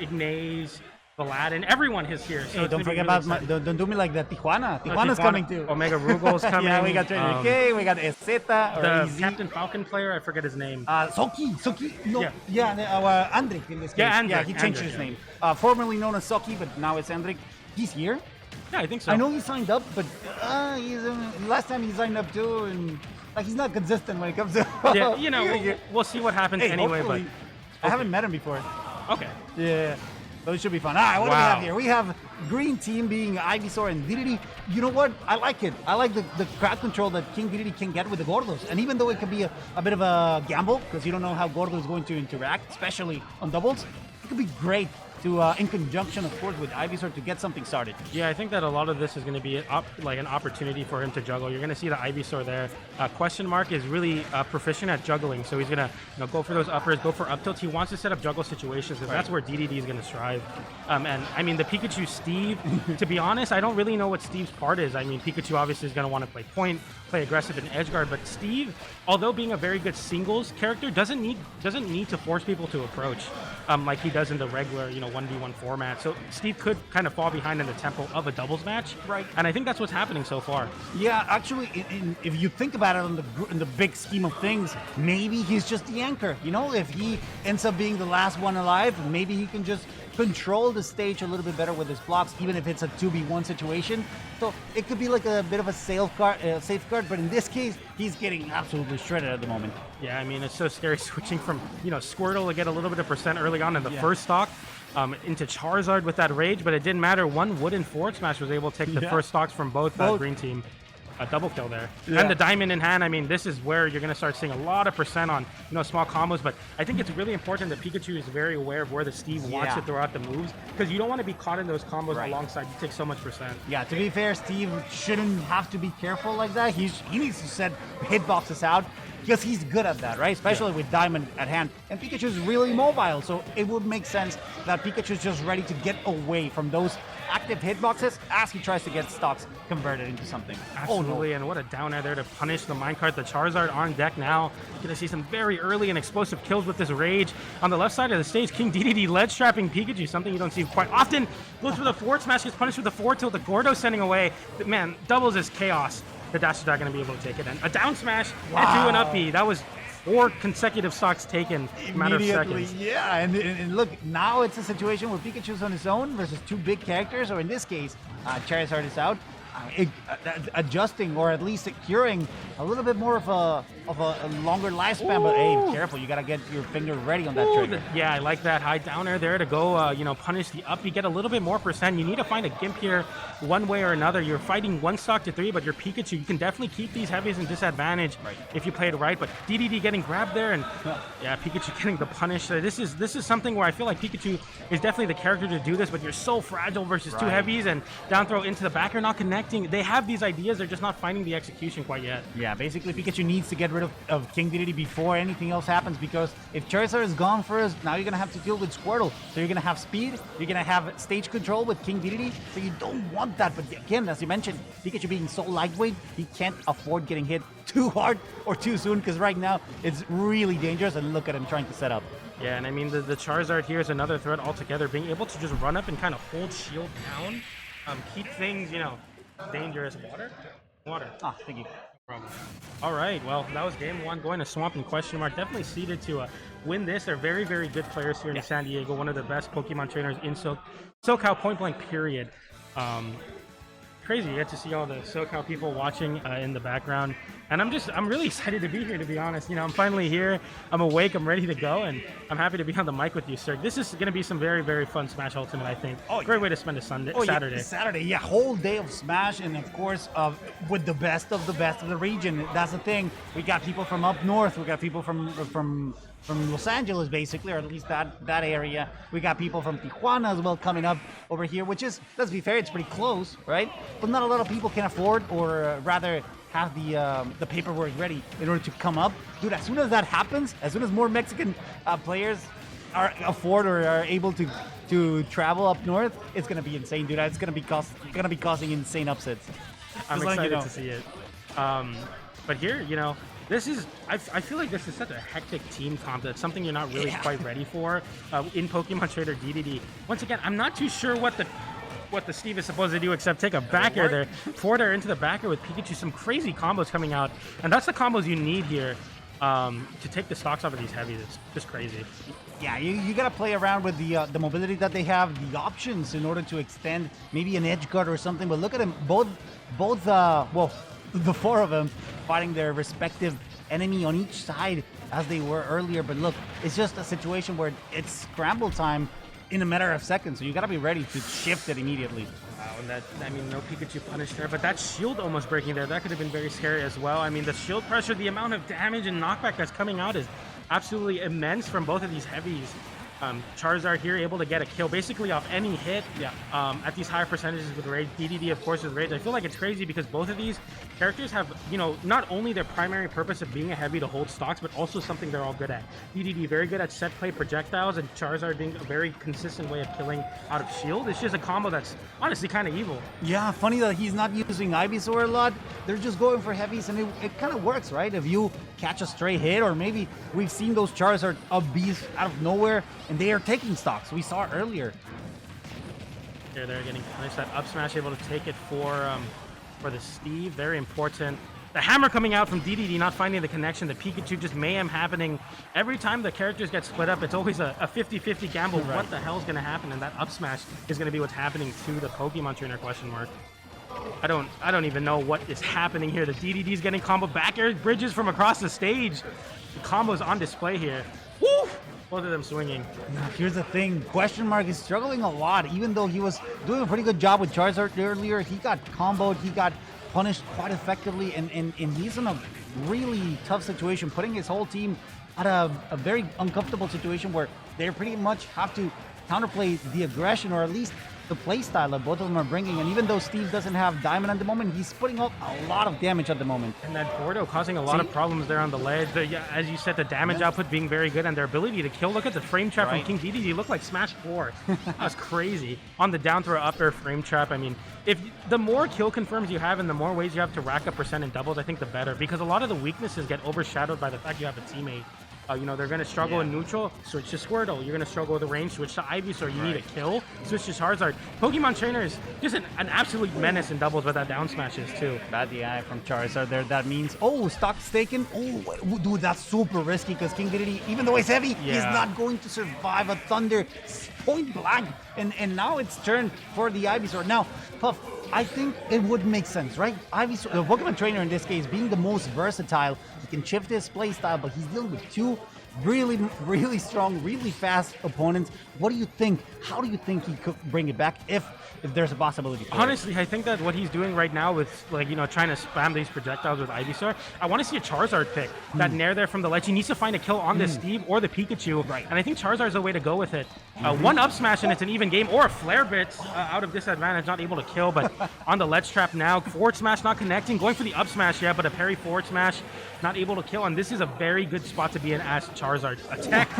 Ignace, Aladdin, everyone is here. So Hey, don't forget about don't do me like that. Tijuana. Tijuana's coming too. Omega Rugal's coming. Yeah, we got Trainer K, we got Ezeta, or the EZ. Captain Falcon player. I forget his name. Soki, no, Yeah. our Andrik in this case. Yeah, Andrik, Yeah, he changed Andrik, his name. Formerly known as Soki, but now it's Andrik. He's here. Yeah, I think so. I know he signed up, but he's last time he signed up too, and like he's not consistent when it comes to. Yeah, you know, we'll see what happens anyway. But I haven't met him before. Okay. Yeah. So it should be fun. All right, what do we have here? We have green team being Ivysaur and Dedede. You know what? I like it. I like the crowd control that King Dedede can get with the Gordos. And even though it could be a bit of a gamble, because you don't know how Gordo is going to interact, especially on doubles, it could be great to, in conjunction, of course, with Ivysaur to get something started. Yeah, I think that a lot of this is going to be like an opportunity for him to juggle. You're going to see the Ivysaur there. Question Mark is really proficient at juggling, so he's going to go for those uppers, go for up tilts. He wants to set up juggle situations because that's where Dedede is going to strive. And I mean, the Pikachu Steve, to be honest, I don't really know what Steve's part is. I mean, Pikachu obviously is going to want to play point, play aggressive and edge guard, but Steve, although being a very good singles character, doesn't need to force people to approach like he does in the regular 1v1 format. So Steve could kind of fall behind in the tempo of a doubles match, right? And I think that's what's happening so far. Yeah, actually, if you think about it in the big scheme of things, maybe he's just the anchor. If he ends up being the last one alive, maybe he can just control the stage a little bit better with his blocks, even if it's a 2v1 situation. So it could be like a bit of a safeguard, but in this case, he's getting absolutely shredded at the moment. Yeah, I mean, it's so scary switching from, Squirtle to get a little bit of percent early on in the first stock into Charizard with that rage, but it didn't matter. One wooden forward smash was able to take the first stocks from both green team. A double kill there. Yeah. And the diamond in hand, I mean, this is where you're going to start seeing a lot of percent on, small combos, but I think it's really important that Pikachu is very aware of where the Steve wants to throw out the moves, because you don't want to be caught in those combos alongside. You take so much percent. Yeah, to be fair, Steve shouldn't have to be careful like that. He needs to set hitboxes out, because he's good at that, right? Especially with Diamond at hand. And Pikachu's really mobile, so it would make sense that Pikachu's just ready to get away from those active hitboxes as he tries to get stocks converted into something. Absolutely, and what a down air there to punish the minecart. The Charizard on deck now. You're going to see some very early and explosive kills with this rage. On the left side of the stage, King Dedede ledge trapping Pikachu, something you don't see quite often. Goes for the forward smash, gets punished with the forward tilt. The Gordo sending away. Man, doubles is chaos. The Dash is not going to be able to take it. And a down smash and do an up B. That was 4 consecutive stocks taken in a matter of seconds. Yeah, and look, now it's a situation where Pikachu's on his own versus 2 big characters, or in this case, Charizard is out. Adjusting or at least securing a little bit more of a longer lifespan. But hey, careful, you gotta get your finger ready on that trigger. Yeah, I like that high down air there to go punish the up. You get a little bit more percent. You need to find a gimp here one way or another. You're fighting 1 stock to 3, but your Pikachu, you can definitely keep these heavies in disadvantage if you play it right. But Dedede getting grabbed there, and Pikachu getting the punish. This is something where I feel like Pikachu is definitely the character to do this, but you're so fragile versus 2 heavies, and down throw into the back, you're not connecting. They have these ideas, they're just not finding the execution quite yet. Yeah, basically Pikachu needs to get rid of King Dedede before anything else happens, because if Charizard is gone first, now you're going to have to deal with Squirtle. So you're going to have speed, you're going to have stage control with King Dedede, so you don't want that. But again, as you mentioned, Pikachu being so lightweight, he can't afford getting hit too hard or too soon, because right now it's really dangerous, and look at him trying to set up. Yeah, and I mean, the Charizard here is another threat altogether, being able to just run up and kind of hold shield down, keep things, dangerous. Water. Ah, thank you. No problem. All right, well, that was game 1. Going to Swamp and Question Mark. Definitely seeded to win this. They're very, very good players here in San Diego. One of the best Pokemon trainers in SoCal, point blank, period. Crazy. You get to see all the SoCal people watching in the background. And I'm really excited to be here, to be honest. I'm finally here. I'm awake. I'm ready to go. And I'm happy to be on the mic with you, sir. This is going to be some very, very fun Smash Ultimate, I think. Great way to spend a Saturday. Saturday, whole day of Smash. And of course, with the best of the region. That's the thing. We got people from up north. We got people from Los Angeles, basically, or at least that area. We got people from Tijuana as well coming up over here, which is, let's be fair, it's pretty close, right? But not a lot of people can afford, or rather have the paperwork ready in order to come up. Dude, as soon as that happens, as soon as more Mexican players afford or are able to travel up north, it's gonna be insane, dude. It's gonna be causing insane upsets. I'm excited to see it. But here, This is, I feel like this is such a hectic team comp. That's something you're not really quite ready for in Pokemon Trader DDD. Once again, I'm not too sure what the Steve is supposed to do except take a back air there, forward air into the back air with Pikachu. Some crazy combos coming out, and that's the combos you need here to take the stocks off of these heavies. It's just crazy. Yeah, you gotta play around with the mobility that they have, the options in order to extend maybe an edge guard or something. But look at them, both well, the four of them fighting their respective enemy on each side as they were earlier. But look, it's just a situation where it's scramble time in a matter of seconds, so you gotta be ready to shift it immediately. Wow, and that, I mean, no Pikachu punish there, but that shield almost breaking there, that could have been very scary as well. I mean, the shield pressure, the amount of damage and knockback that's coming out is absolutely immense from both of these heavies. Charizard here able to get a kill basically off any hit at these higher percentages with Rage. DDD, of course, with Rage. I feel like it's crazy because both of these characters have, you know, not only their primary purpose of being a heavy to hold stocks, but also something they're all good at. DDD very good at set play projectiles, and Charizard being a very consistent way of killing out of shield. It's just a combo that's honestly kind of evil. Yeah, funny that he's not using Ivysaur a lot. They're just going for heavies, and it kind of works, right? If you catch a stray hit, or maybe we've seen those Charizard up beast out of nowhere, and they are taking stocks. We saw it earlier. Here they're getting punished. That up smash able to take it for the Steve. Very important. The hammer coming out from DDD, not finding the connection. The Pikachu, just mayhem happening. Every time the characters get split up, it's always a 50-50 gamble. Right. What the hell is going to happen? And that up smash is going to be what's happening to the Pokemon Trainer question mark. I don't even know what is happening here. The DDD's getting combo back air bridges from across the stage. The combo's on display here. Woo! Both of them swinging. Now, here's the thing. Question mark is struggling a lot. Even though he was doing a pretty good job with Charizard earlier, he got comboed. He got punished quite effectively, and he's in a really tough situation, putting his whole team at a very uncomfortable situation where they pretty much have to counterplay the aggression, or at least the play style that both of them are bringing. And even though Steve doesn't have Diamond at the moment, he's putting out a lot of damage at the moment. And that Bordeaux causing a lot of problems there on the ledge. As you said, the damage output being very good, and their ability to kill. Look at the frame trap from King DDD. Looked like Smash 4. That was crazy. On the down throw up air frame trap, I mean, if the more kill confirms you have and the more ways you have to rack up percent in doubles, I think the better. Because a lot of the weaknesses get overshadowed by the fact you have a teammate. You know, they're going to struggle in neutral, switch to Squirtle. You're going to struggle with the range, switch to Ivysaur. You need a kill, switch to Charizard. Pokemon Trainer is just an absolute menace in doubles, but that down smash is too. Bad DI from Charizard there. That means, oh, stock's taken. Oh, dude, that's super risky because King Dedede, even though he's heavy, he's not going to survive a Thunder point blank. And now it's turn for the Ivysaur. Now, Puff, I think it would make sense, right? Ivysaur, the Pokemon Trainer in this case, being the most versatile, he can shift his play style, but he's dealing with two really, really strong, really fast opponents. What do you think? How do you think he could bring it back if there's a possibility for Honestly, I think that what he's doing right now with, like, you know, trying to spam these projectiles with Ivysaur, I want to see a Charizard pick. That Nair there from the ledge. He needs to find a kill on this Steve or the Pikachu. Right. And I think Charizard's the way to go with it. One up smash and it's an even game, or a flare bit out of disadvantage, not able to kill, but on the ledge trap now. Forward smash not connecting, going for the up smash, yeah, but a parry forward smash, not able to kill. And this is a very good spot to be in as Charizard. Attack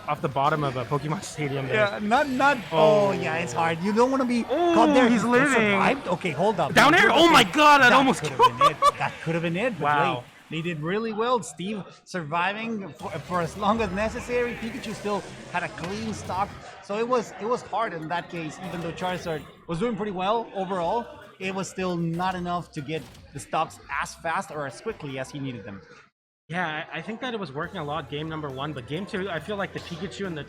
off the bottom of a Pokemon Stadium there. Yeah, not. Oh, yeah, it's hard. You don't want to be caught there. He's living. Survived? Okay, hold up. Down air. Oh my God, that almost could have been it. That could have been it. But wow. Wait, they did really well. Steve surviving for as long as necessary. Pikachu still had a clean stock, so it was hard in that case. Even though Charizard was doing pretty well overall, it was still not enough to get the stocks as fast or as quickly as he needed them. Yeah, I think that it was working a lot game number one, but game two, I feel like the Pikachu and the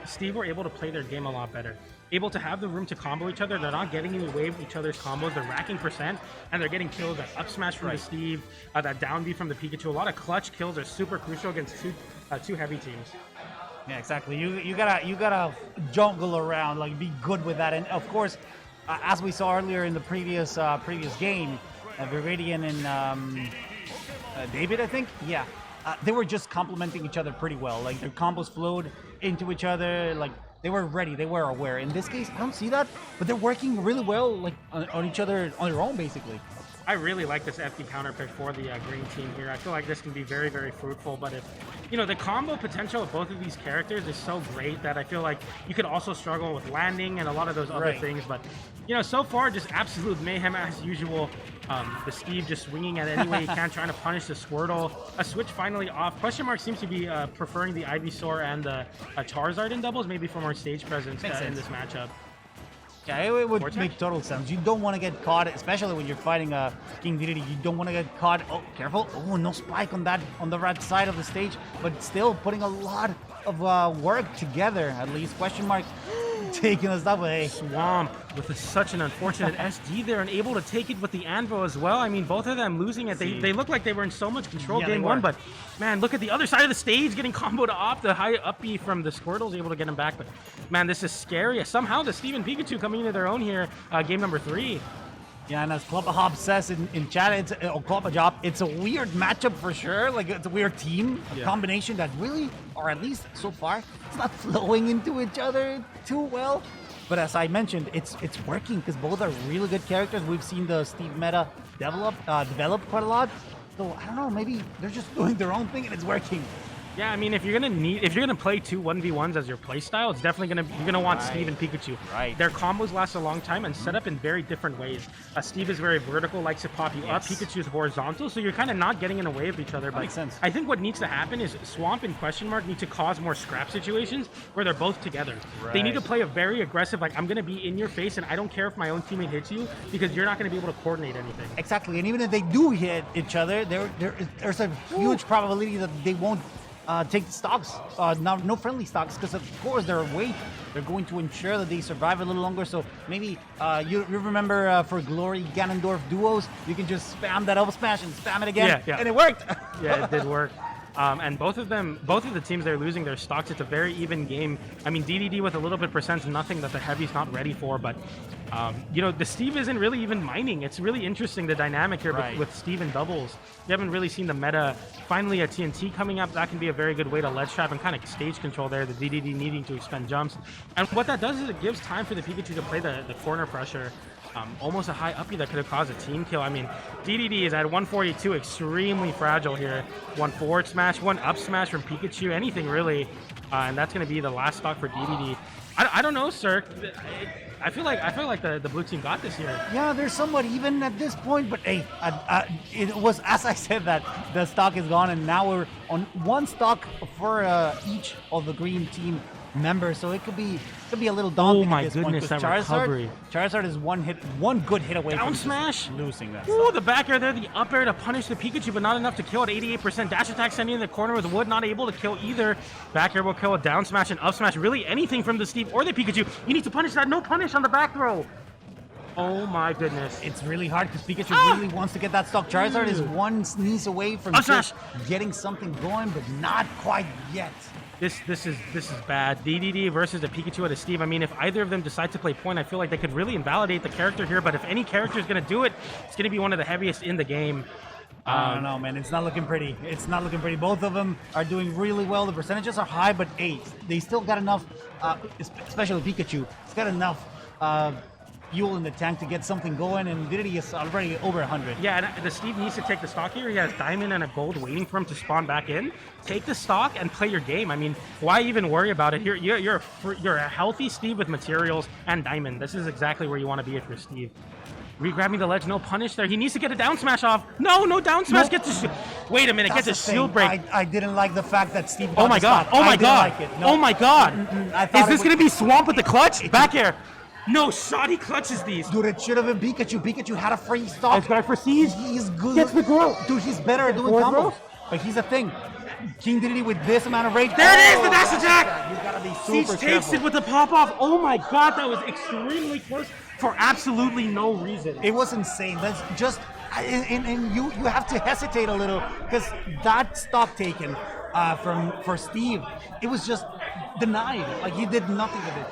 Steve were able to play their game a lot better. Able to have the room to combo each other. They're not getting in the way of each other's combos. They're racking percent, and they're getting kills. That up smash from the Steve, that down B from the Pikachu. A lot of clutch kills are super crucial against two heavy teams. Yeah, exactly. You gotta jungle around, like be good with that. And of course, as we saw earlier in the previous game, Viridian and David, I think, yeah, they were just complementing each other pretty well. Like their combos flowed into each other. Like they were ready, they were aware. In this case, I don't see that, but they're working really well, like on each other on their own, basically. I really like this FD counter pick for the green team here. I feel like this can be very, very fruitful, but if, the combo potential of both of these characters is so great that I feel like you could also struggle with landing and a lot of those other things, but, so far, just absolute mayhem as usual. The Steve just swinging at any way he can, trying to punish the Squirtle. A switch finally off. Question Mark seems to be preferring the Ivysaur and the Charizard in doubles, maybe for more stage presence in this matchup. Yeah, it would make total sense. You don't want to get caught, especially when you're fighting King Dedede. You don't want to get caught. Oh, careful! Oh, no spike on the right side of the stage, but still putting a lot of work together. At least Question Mark taking us that way. Swamp with such an unfortunate SD there, and able to take it with the Anvil as well. I mean, both of them losing it. They look like they were in so much control game one, but man, look at the other side of the stage getting comboed off. The high up B from the Squirtle's able to get him back, but man, this is scary. Somehow the Steve and Pikachu coming into their own here, game number 3. Yeah, and as Kloppa Hop says in chat, it's a weird matchup for sure. Like, it's a weird team, a combination that really, or at least so far, it's not flowing into each other too well. But as I mentioned, it's working because both are really good characters. We've seen the Steve meta develop quite a lot. So I don't know, maybe they're just doing their own thing and it's working. Yeah, I mean, if you're gonna play 2 1v1s as your playstyle, it's definitely you're gonna want Steve and Pikachu. Right. Their combos last a long time and set up in very different ways. Steve is very vertical, likes to pop you up. Pikachu is horizontal, so you're kind of not getting in the way of each other. But makes sense. I think what needs to happen is Swamp and Question Mark need to cause more scrap situations where they're both together. Right. They need to play a very aggressive, like, I'm gonna be in your face and I don't care if my own teammate hits you because you're not gonna be able to coordinate anything. Exactly, and even if they do hit each other, there's a huge probability that they won't take the stocks, no friendly stocks, because of course their weight, they're going to ensure that they survive a little longer. So maybe you remember for Glory Ganondorf duos, you can just spam that up smash and spam it again, and it worked. Yeah, it did work. And both of the teams, they're losing their stocks. It's a very even game. I mean, Dedede with a little bit percent, nothing that the Heavy's not ready for, but the Steve isn't really even mining. It's really interesting, the dynamic here with Steve and doubles. You haven't really seen the meta. Finally, a TNT coming up, that can be a very good way to ledge trap and kind of stage control there, the Dedede needing to expend jumps. And what that does is it gives time for the Pikachu to play the corner pressure. Almost a high uppie that could have caused a team kill. I mean, Dedede is at 142, extremely fragile here. 1 forward smash, 1 up smash from Pikachu, anything really. And that's going to be the last stock for Dedede. I don't know, sir. I feel like the blue team got this here. Yeah, they're somewhat even at this point, but hey, it was, as I said, that the stock is gone, and now we're on 1 stock for each of the green team members, so it could be a little daunting. Oh my at this goodness, point, that recovery. Charizard is one good hit away Down from smash, losing that. Ooh, the back air there, the up air to punish the Pikachu, but not enough to kill at 88%. Dash attack sending in the corner with Wood, not able to kill either. Back air will kill a down smash and up smash. Really anything from the Steve or the Pikachu. You need to punish that. No punish on the back throw. Oh my goodness. It's really hard because Pikachu really wants to get that stock. Charizard is 1 sneeze away from just getting something going, but not quite yet. This is bad. Dedede versus a Pikachu and a Steve. I mean, if either of them decide to play point, I feel like they could really invalidate the character here. But if any character is going to do it, it's going to be one of the heaviest in the game. I don't know, man. It's not looking pretty. It's not looking pretty. Both of them are doing really well. The percentages are high, but hey, they still got enough, especially Pikachu. It's got enough fuel in the tank to get something going, and Dedede is already over 100. Yeah, and the Steve needs to take the stock here. He has Diamond and a Gold waiting for him to spawn back in. Take the stock and play your game. I mean, why even worry about it? You're a healthy Steve with materials and Diamond. This is exactly where you want to be if you're Steve. Re-grabbing the ledge, no punish there. He needs to get a down smash off. No down smash. Nope. Wait a minute, gets a shield break. I didn't like the fact that Steve. Oh my god! Oh my god! Oh my god! Is this gonna be Swamp with the clutch? Back air. No shot, he clutches these. Dude, it should have been Pikachu. Pikachu had a free stock. It's guy for Ceej. He's good. Gets the growth. Dude, he's better at doing combos. But here's the thing. King Dedede with this amount of rage. There it is, the dash attack! He's gotta be super Ceej takes it with the pop-off. Oh my god, that was extremely close for absolutely no reason. It was insane. That's just, and you have to hesitate a little because that stock taken for Steve, it was just denied. Like, he did nothing with it.